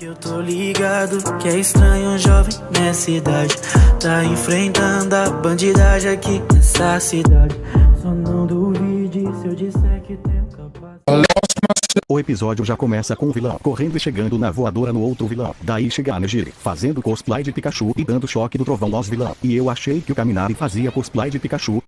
Eu tô ligado que é estranho um jovem nessa idade tá enfrentando a bandidagem aqui nessa cidade. Só não duvide se eu disser que tenho capacidade. O episódio já começa com o vilão correndo e chegando na voadora no outro vilão. Daí chega a Nejire, fazendo cosplay de Pikachu e dando choque do trovão aos vilão. E eu achei que o Kaminari fazia cosplay de Pikachu.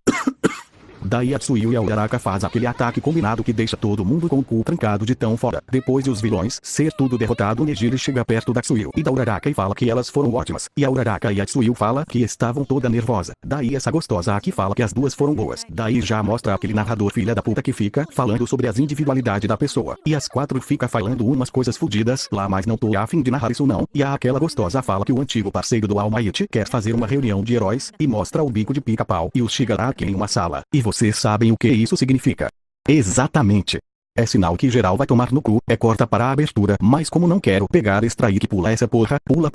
Daí a Tsuyu e a Uraraka faz aquele ataque combinado que deixa todo mundo com o cu trancado de tão fora. Depois de os vilões ser tudo derrotado, Nejire chega perto da Tsuyu e da Uraraka e fala que elas foram ótimas. E a Uraraka e a Tsuyu fala que estavam toda nervosa. Daí essa gostosa aqui fala que as duas foram boas. Daí já mostra aquele narrador filha da puta que fica falando sobre as individualidades da pessoa. E as quatro fica falando umas coisas fudidas lá, mas não tô a fim de narrar isso não. E aquela gostosa fala que o antigo parceiro do All Might quer fazer uma reunião de heróis e mostra o bico de pica-pau e o Shigaraki em uma sala. E vocês sabem o que isso significa? Exatamente. É sinal que geral vai tomar no cu, corta para a abertura, mas como não quero pegar extrair que pula essa porra, pula.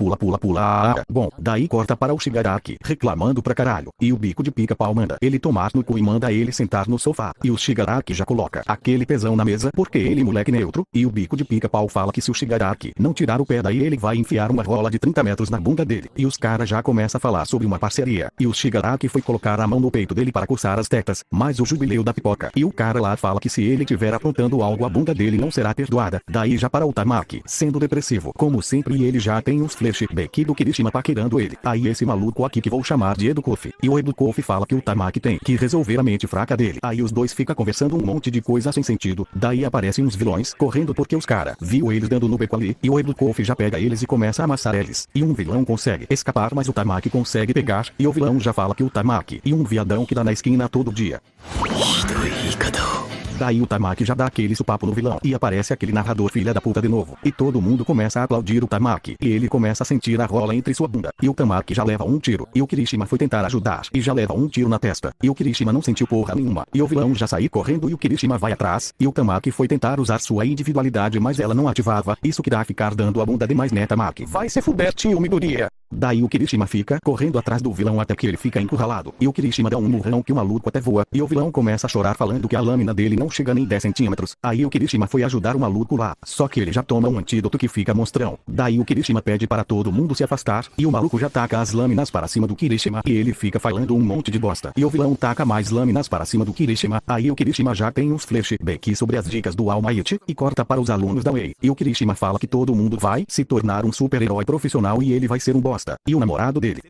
Bom, daí corta para o Shigaraki, reclamando pra caralho, e o bico de pica-pau manda ele tomar no cu e manda ele sentar no sofá, e o Shigaraki já coloca aquele pesão na mesa, porque ele moleque neutro, e o bico de pica-pau fala que se o Shigaraki não tirar o pé daí ele vai enfiar uma rola de 30 metros na bunda dele, e os caras já começam a falar sobre uma parceria, e o Shigaraki foi colocar a mão no peito dele para coçar as tetas, mas o jubileu da pipoca, e o cara lá fala que se ele tiver aprontando algo a bunda dele não será perdoada. Daí já para o Tamaki, sendo depressivo, como sempre ele já tem uns flashback do Kirishima paquerando ele. Aí esse maluco aqui que vou chamar de Edukofi. E o Edukofi fala que o Tamaki tem que resolver a mente fraca dele. Aí os dois ficam conversando um monte de coisa sem sentido. Daí aparecem uns vilões correndo porque os cara viu eles dando no beco ali. E o Edukofi já pega eles e começa a amassar eles. E um vilão consegue escapar, mas o Tamaki consegue pegar. E o vilão já fala que o Tamaki e um viadão que dá na esquina todo dia. Daí o Tamaki já dá aquele supapo no vilão e aparece aquele narrador filha da puta de novo. E todo mundo começa a aplaudir o Tamaki. E ele começa a sentir a rola entre sua bunda. E o Tamaki já leva um tiro. E o Kirishima foi tentar ajudar. E já leva um tiro na testa. E o Kirishima não sentiu porra nenhuma. E o vilão já saiu correndo e o Kirishima vai atrás. E o Tamaki foi tentar usar sua individualidade, mas ela não ativava. Isso que dá a ficar dando a bunda demais, né, Tamaki? Vai se fuder, tio Midoriya. Daí o Kirishima fica correndo atrás do vilão até que ele fica encurralado. E o Kirishima dá um murrão que o maluco até voa. E o vilão começa a chorar falando que a lâmina dele não chega nem 10 centímetros. Aí o Kirishima foi ajudar o maluco lá. Só que ele já toma um antídoto que fica monstrão. Daí o Kirishima pede para todo mundo se afastar. E o maluco já taca as lâminas para cima do Kirishima. E ele fica falando um monte de bosta. E o vilão taca mais lâminas para cima do Kirishima. Aí o Kirishima já tem uns flashback sobre as dicas do All Might. E corta para os alunos da Wei. E o Kirishima fala que todo mundo vai se tornar um super-herói profissional e ele vai ser um bosta. E o namorado dele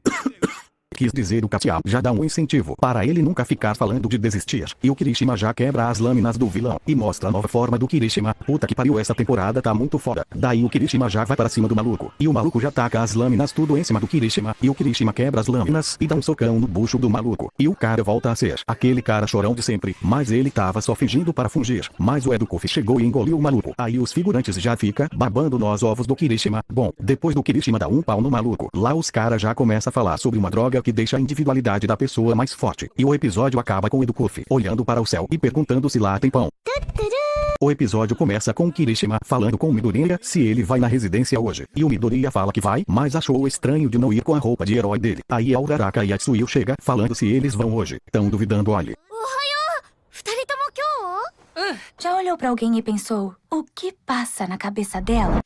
quis dizer o Katia já dá um incentivo para ele nunca ficar falando de desistir. E o Kirishima já quebra as lâminas do vilão e mostra a nova forma do Kirishima. Puta que pariu, essa temporada tá muito foda. Daí o Kirishima já vai para cima do maluco. E o maluco já taca as lâminas tudo em cima do Kirishima. E o Kirishima quebra as lâminas e dá um socão no bucho do maluco. E o cara volta a ser aquele cara chorão de sempre. Mas ele tava só fingindo para fungir. Mas o Edukofi chegou e engoliu o maluco. Aí os figurantes já fica babando nos ovos do Kirishima. Bom, depois do Kirishima dar um pau no maluco, lá os caras já começam a falar sobre uma droga que deixa a individualidade da pessoa mais forte. E o episódio acaba com o Edukofi olhando para o céu e perguntando se lá tem pão. O episódio começa com o Kirishima falando com o Midoriya se ele vai na residência hoje. E o Midoriya fala que vai, mas achou estranho de não ir com a roupa de herói dele. Aí a Uraraka e a Tsuyu chega falando se eles vão hoje. Tão duvidando, olhe. Já olhou pra alguém e pensou, o que passa na cabeça dela?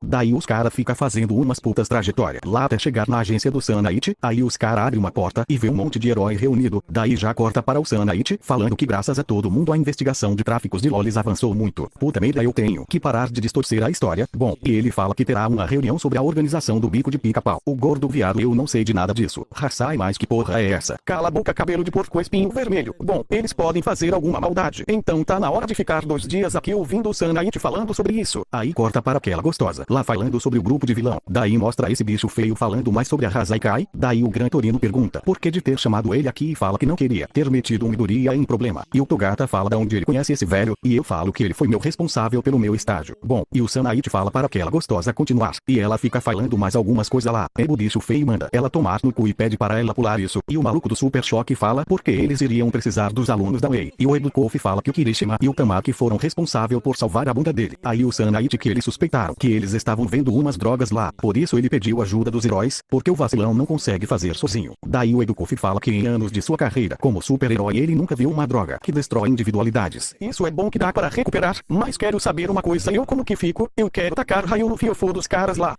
Daí os cara fica fazendo umas putas trajetórias lá até chegar na agência do Sunlight. Aí os cara abrem uma porta e vê um monte de herói reunido. Daí já corta para o Sunlight falando que graças a todo mundo a investigação de tráficos de lolis avançou muito. Puta merda, eu tenho que parar de distorcer a história. Bom, e ele fala que terá uma reunião sobre a organização do bico de pica-pau. O gordo viado, eu não sei de nada disso. Sai mais, que porra é essa? Cala a boca, cabelo de porco espinho vermelho. Bom, eles podem fazer alguma maldade. Então tá na hora de ficar 2 dias aqui ouvindo o Sunlight falando sobre isso. Aí corta para aquela gostosa lá falando sobre o grupo de vilão. Daí mostra esse bicho feio falando mais sobre a Hazaikai. Daí o Gran Torino pergunta por que de ter chamado ele aqui e fala que não queria ter metido um Midoriya em problema. E o Togata fala da onde ele conhece esse velho, e eu falo que ele foi meu responsável pelo meu estágio. Bom, e o Sunlight fala para aquela gostosa continuar. E ela fica falando mais algumas coisas lá. O bicho feio manda ela tomar no cu e pede para ela pular isso. E o maluco do Super Choque fala porque eles iriam precisar dos alunos da Wei. E o Edukofi fala que o Kirishima e o Tamaki foram responsáveis por salvar a bunda dele. Aí o Sunlight que eles suspeitaram que eles estavam estavam vendo umas drogas lá. Por isso ele pediu ajuda dos heróis, porque o vacilão não consegue fazer sozinho. Daí o Educoff fala que em anos de sua carreira como super-herói ele nunca viu uma droga que destrói individualidades. Isso é bom que dá para recuperar, mas quero saber uma coisa, eu como que fico? Eu quero tacar raio no fiofó dos caras lá.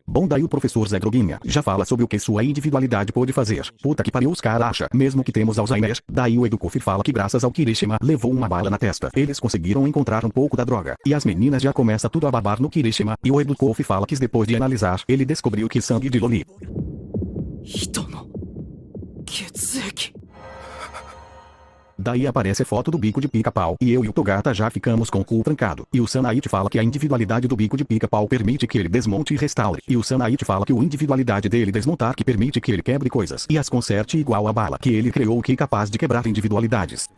Bom, daí o professor Zé Droguinha já fala sobre o que sua individualidade pode fazer. Puta que pariu, os caras acham, mesmo que temos Alzheimer. Daí o Educoff fala que graças ao Kirishima levou uma bala na testa. Eles conseguiram encontrar um pouco da droga. E as meninas já começam tudo a babar no Kirishima. E o Educoff fala que depois de analisar, ele descobriu que sangue de Loli. Daí aparece a foto do bico de pica-pau, e eu e o Togata já ficamos com o cu trancado. E o Sanaichi fala que a individualidade do bico de pica-pau permite que ele desmonte e restaure. E o Sanaichi fala que a individualidade dele desmontar que permite que ele quebre coisas e as conserte igual a bala que ele criou, que é capaz de quebrar individualidades.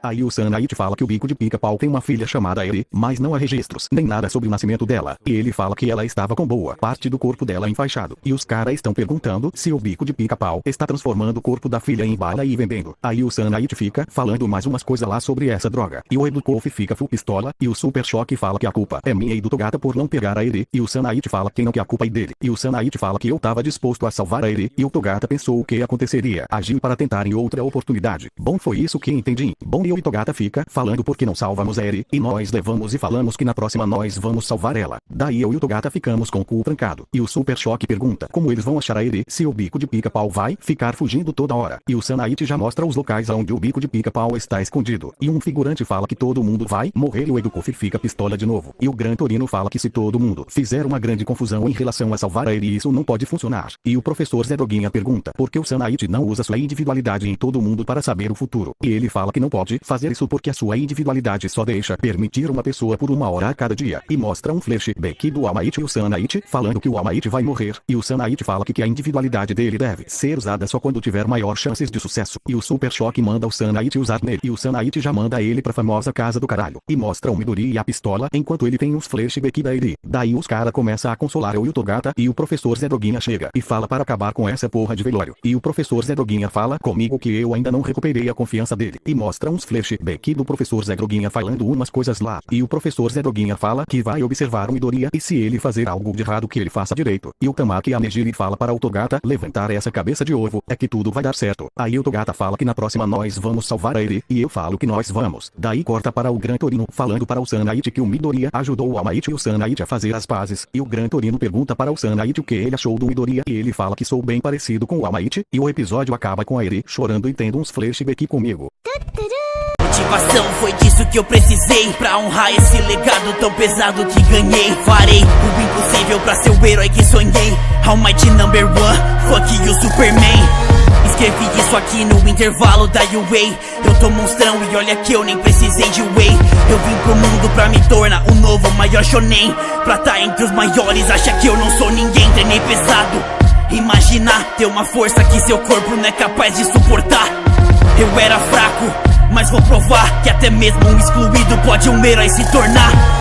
Aí o Sanaichi fala que o bico de pica-pau tem uma filha chamada Eri, mas não há registros, nem nada sobre o nascimento dela. E ele fala que ela estava com boa parte do corpo dela enfaixado. E os caras estão perguntando se o bico de pica-pau está transformando o corpo da filha em bala e vendendo. Aí o Sanaichi fica falando mais umas coisas lá sobre essa droga. E o Educoff fica full pistola, e o Super Choque fala que a culpa é minha e do Togata por não pegar a Eri. E o Sanaichi fala que não, que a culpa é dele. E o Sanaichi fala que eu tava disposto a salvar a Eri, e o Togata pensou o que aconteceria. Agiu para tentar em outra oportunidade. Bom, foi isso que entendi. Bom, e o Togata fica falando porque não salvamos a Eri, e nós levamos e falamos que na próxima nós vamos salvar ela. Daí eu e o Togata ficamos com o cu trancado. E o Super Choque pergunta como eles vão achar a Eri se o bico de pica-pau vai ficar fugindo toda hora. E o Sanaichi já mostra os locais onde o bico de pica-pau está escondido. E um figurante fala que todo mundo vai morrer, e o Educoff fica pistola de novo. E o Gran Torino fala que se todo mundo fizer uma grande confusão em relação a salvar a Eri, isso não pode funcionar. E o professor Zé Droguinha pergunta por que o Sanaichi não usa sua individualidade em todo mundo para saber o futuro. E ele fala que não pode fazer isso porque a sua individualidade só deixa permitir uma pessoa por 1 hora a cada dia. E mostra um flashback do All-Might e o Sanaichi falando que o All-Might vai morrer. E o Sanaichi fala que a individualidade dele deve ser usada só quando tiver maior chances de sucesso. E o Super Choque manda o Sanaichi usar nele. E o Sanaichi já manda ele pra famosa casa do caralho. E mostra o Midori e a pistola enquanto ele tem uns flashback da Eri. Daí os cara começa a consolar eu e o Togata, e o professor Zé Droguinha chega e fala para acabar com essa porra de velório. E o professor Zé Droguinha fala comigo que eu ainda não recuperei a confiança dele. E mostra uns flashback do professor Zé Droguinha falando umas coisas lá. E o professor Zé Droguinha fala que vai observar o Midoriya, e se ele fazer algo de errado que ele faça direito. E o Tamaki Amejiri fala para o Togata levantar essa cabeça de ovo, é que tudo vai dar certo. Aí o Togata fala que na próxima nós vamos salvar a Eri, e eu falo que nós vamos. Daí corta para o Gran Torino falando para o Sanaichi que o Midoriya ajudou o All-Might e o Sanaichi a fazer as pazes. E o Gran Torino pergunta para o Sanaichi o que ele achou do Midoriya, e ele fala que sou bem parecido com o All-Might, e o episódio acaba com a Eri chorando e tendo uns flashback comigo. Motivação foi disso que eu precisei pra honrar esse legado tão pesado que ganhei. Farei o impossível pra ser o herói que sonhei. All-Might number one, fuck you Superman. Escrevi isso aqui no intervalo da UA. Eu tô monstrão e olha que eu nem precisei de whey. Eu vim pro mundo pra me tornar o novo maior shonen. Pra tá entre os maiores, acha que eu não sou ninguém. Treinei pesado, imaginar ter uma força que seu corpo não é capaz de suportar. Eu era fraco, mas vou provar que até mesmo um excluído pode um herói se tornar.